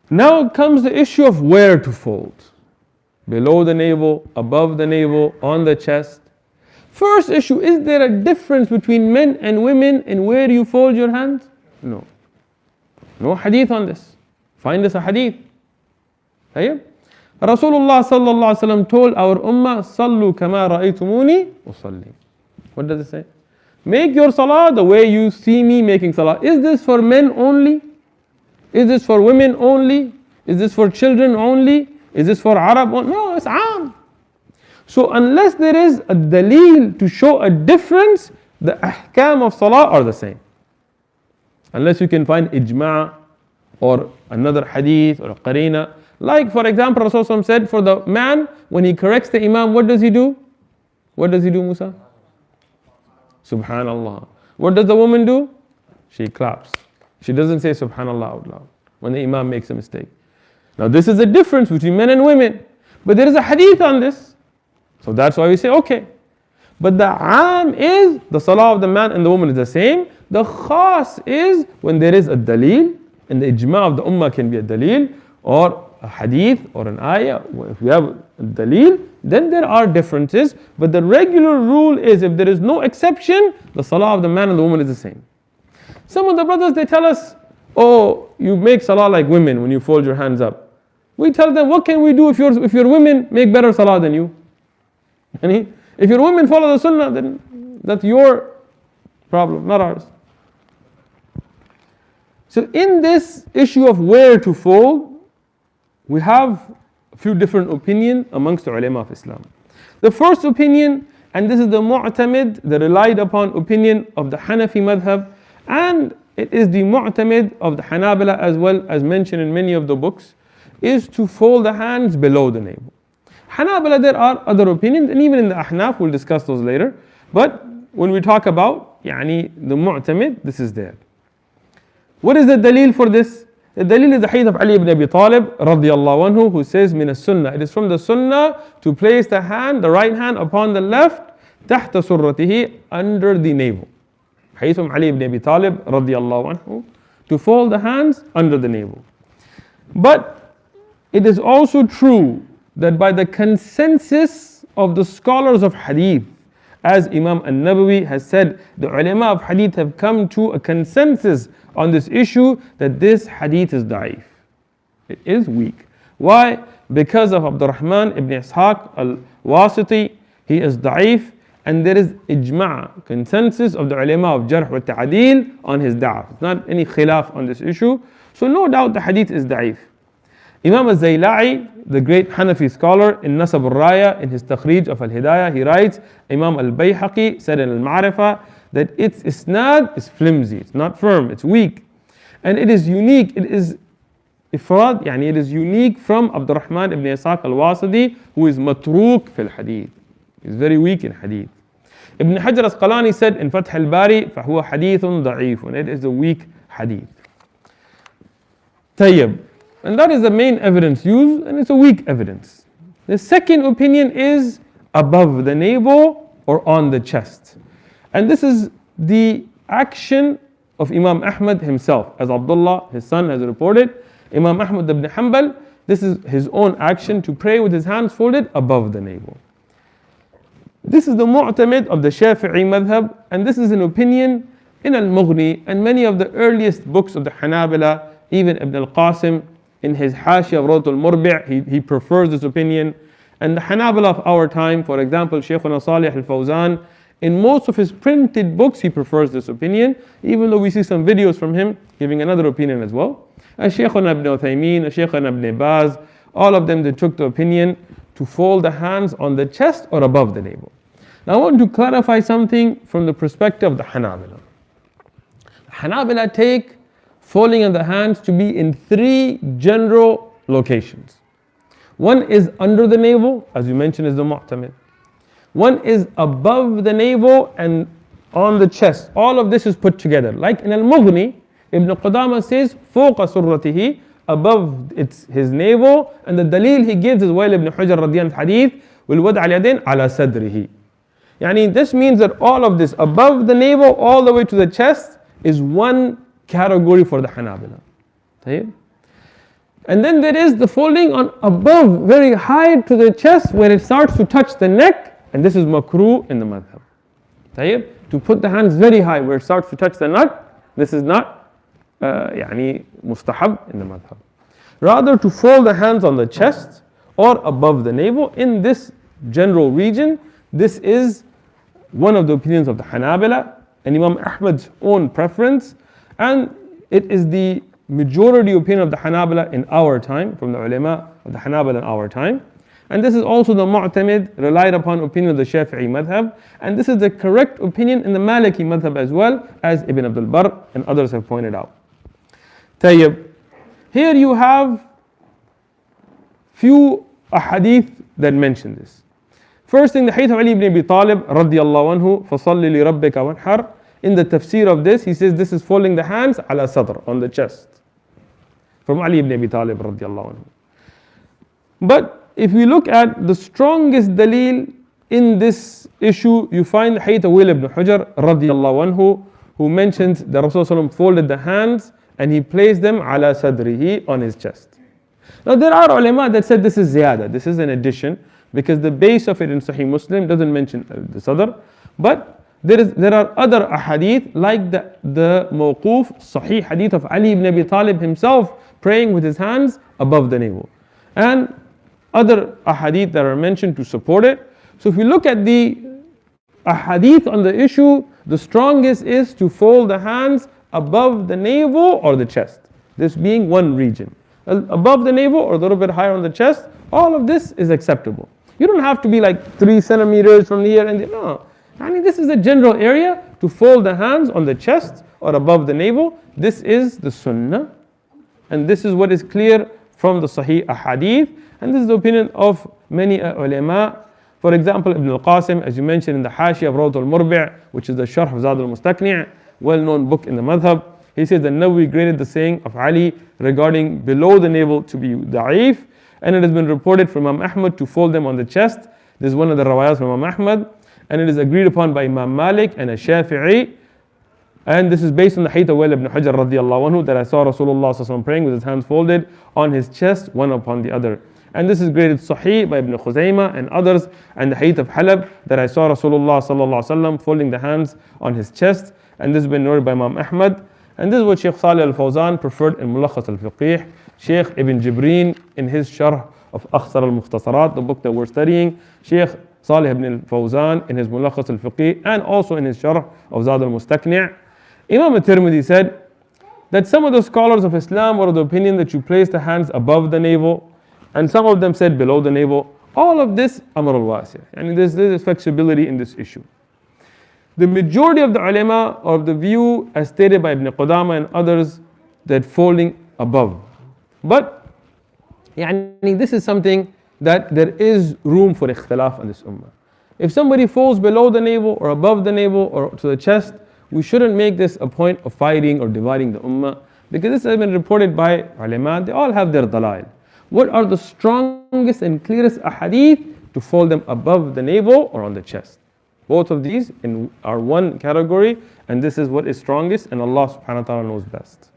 Now comes the issue of where to fold. Below the navel, above the navel, on the chest. First issue, is there a difference between men and women in where you fold your hands? No. No hadith on this. Find us a hadith. طيب. Rasulullah sallallahu alaihi wasallam told our ummah, "Sallu kama ra'aytumuni usalli." What does it say? Make your salah the way you see me making salah. Is this for men only? Is this for women only? Is this for children only? Is this for Arab only? No, it's aam. So unless there is a daleel to show a difference, the ahkam of salah are the same. Unless you can find ijma' or another hadith or a qarina. Like for example, Rasulullah said for the man, when he corrects the imam, what does he do? What does he do, Musa? Subhanallah. What does the woman do? She claps. She doesn't say Subhanallah out loud when the imam makes a mistake. Now this is the difference between men and women. But there is a hadith on this. So that's why we say okay. But the aam is the salah of the man and the woman is the same. The khas is when there is a daleel, and the ijma' of the ummah can be a daleel, or a hadith, or an ayah. If we have a daleel, then there are differences. But the regular rule is if there is no exception, the salah of the man and the woman is the same. Some of the brothers, they tell us, oh, you make salah like women when you fold your hands up. We tell them, what can we do if your women make better salah than you? If your women follow the sunnah, then that's your problem, not ours. So in this issue of where to fold, we have a few different opinions amongst the ulama of Islam. The first opinion, and this is the mu'tamid, the relied upon opinion of the Hanafi madhab, and it is the mu'tamid of the Hanabila as well, as mentioned in many of the books, is to fold the hands below the navel. Hanabila, there are other opinions, and even in the Ahnaf, we'll discuss those later. But when we talk about the mu'tamid, this is there. What is the dalil for this? The dalil is the hadith of Ali ibn Abi Talib radiyallahu anhu, who says, min as-sunnah. It is from the sunnah to place the hand, the right hand upon the left, تحت surratihi, under the navel. Hadith of Ali ibn Abi Talib radiyallahu anhu, to fold the hands under the navel. But it is also true that by the consensus of the scholars of hadith, as Imam al-Nawawi has said, the ulama of hadith have come to a consensus on this issue that this hadith is da'if. It is weak. Why? Because of Abdurrahman ibn Ishaq al-Wasiti, he is da'if, and there is ijma', consensus of the ulama of jarh wa ta'adil on his da'af. It's not any khilaf on this issue. So no doubt the hadith is da'if. Imam al-Zayla'i, the great Hanafi scholar, in Nasab al-Raya, in his Takhrij of al-Hidayah, he writes, Imam al-Bayhaqi said in al-Ma'rifah, that its isnad is flimsy, it's not firm, it's weak. And it is unique, it is ifrad, it is unique from Abdurrahman ibn Ishaq al-Wasiti, who is matruq fil hadith. He's very weak in hadith. Ibn Hajar Asqalani said in Fath al-Bari, فَهُوَ حَدِيثٌ ضَعِيفٌ, and it is a weak hadith. Tayyib. And that is the main evidence used, and it's a weak evidence. The second opinion is above the navel or on the chest. And this is the action of Imam Ahmad himself, as Abdullah, his son, has reported. Imam Ahmad ibn Hanbal, this is his own action to pray with his hands folded above the navel. This is the mu'tamid of the Shafi'i madhab, and this is an opinion in Al-Mughni and many of the earliest books of the Hanabila, even Ibn al-Qasim, in his Hashiyah of Rawdat al-Murbi', he prefers this opinion. And the Hanabila of our time, for example, Shaykhuna Salih al-Fawzan, in most of his printed books, he prefers this opinion, even though we see some videos from him giving another opinion as well. And Shaykhuna ibn Uthaymeen, Shaykhuna ibn Baz, all of them, they took the opinion to fold the hands on the chest or above the navel. Now I want to clarify something from the perspective of the Hanabila. The Hanabila take folding of the hands to be in three general locations. One is under the navel, as you mentioned, is the mu'tamid. One is above the navel and on the chest. All of this is put together. Like in Al-Mughni, Ibn Qudama says, فوق surratihi, above his navel, and the dalil he gives is Wail ibn Hujr radiyan hadith, وَالْوَدْعَ الْيَدَيْنِ عَلَى صَدْرِهِ. This means that all of this, above the navel all the way to the chest, is one category for the Hanabila. And then there is the folding on above, very high to the chest, where it starts to touch the neck, and this is makruh in the madhab. طيب? To put the hands very high where it starts to touch the neck, this is not يعني mustahab in the madhab. Rather to fold the hands on the chest or above the navel in this general region, this is one of the opinions of the Hanabila and Imam Ahmad's own preference, and it is the majority opinion of the Hanabila in our time, from the ulama of the Hanabila in our time. And this is also the mu'tamid, relied upon opinion of the Shafi'i madhab, and this is the correct opinion in the Maliki madhab as well, as Ibn Abdul Barr and others have pointed out. Tayyib. Here you have few ahadith that mention this. First thing, the hadith of Ali ibn Abi Talib radiyallahu anhu, فَصَلِّ لِرَبِّكَ وَانْحَرْ. In the tafsir of this, he says this is folding the hands ala sadr, on the chest. From Ali ibn Abi Talib radiyallahu anhu. But if we look at the strongest dalil in this issue, you find the hadith of Wa'il ibn Hujr radiyallahu anhu, who mentions that Rasulullah folded the hands and he placed them ala sadrihi, on his chest. Now there are ulama that said this is ziyada, this is an addition, because the base of it in Sahih Muslim doesn't mention the sadr. But there are other ahadith like the mawquf Sahih hadith of Ali ibn Abi Talib himself praying with his hands above the navel, and other ahadith that are mentioned to support it. So if we look at the ahadith on the issue, the strongest is to fold the hands above the navel or the chest, this being one region. Above the navel or a little bit higher on the chest, all of this is acceptable. You don't have to be like 3 centimeters from here and there. No. I mean, this is a general area to fold the hands on the chest or above the navel. This is the sunnah, and this is what is clear from the Sahih ahadith, and this is the opinion of many ulama. For example, Ibn al-Qasim, as you mentioned in the Hashiyah of Rawd al-Murbi', which is the Sharh of Zad al-Mustaqni', well-known book in the madhab, he says that Nawawi graded the saying of Ali regarding below the navel to be da'if, and it has been reported from Imam Ahmad to fold them on the chest. This is one of the rawayas from Imam Ahmad, and it is agreed upon by Imam Malik and a Shafi'i. And this is based on the hadith of Wa'il ibn Hujr radiyallahu anhu, that I saw Rasulullah sallallahu alaihi wasallam praying with his hands folded on his chest, one upon the other. And this is graded Sahih by Ibn Khuzaymah and others, and the hadith of Halab, that I saw Rasulullah sallallahu alaihi wasallam folding the hands on his chest, and this has been noted by Imam Ahmad. And this is what Shaykh Salih al-Fawzan preferred in Mulakhas al-Fiqh, Shaykh Ibn Jibreen in his Sharh of Akhsar al-Mukhtasarat, the book that we're studying, Shaykh Salih ibn al-Fawzan in his Mulakhas al-Fiqh, and also in his Sharh of Zad al-Mustaqni'. Imam al-Tirmidhi said that some of the scholars of Islam were of the opinion that you place the hands above the navel, and some of them said below the navel. All of this Amr al-Wasi', and there's flexibility in this issue. The majority of the ulama are of the view, as stated by Ibn Qudama and others, that folding above. But this is something that there is room for ikhtilaf in this ummah. If somebody folds below the navel or above the navel or to the chest, we shouldn't make this a point of fighting or dividing the ummah, because this has been reported by ulama. They all have their dalail. What are the strongest and clearest ahadith to fold them above the navel or on the chest? Both of these are one category, and this is what is strongest, and Allah subhanahu wa ta'ala knows best.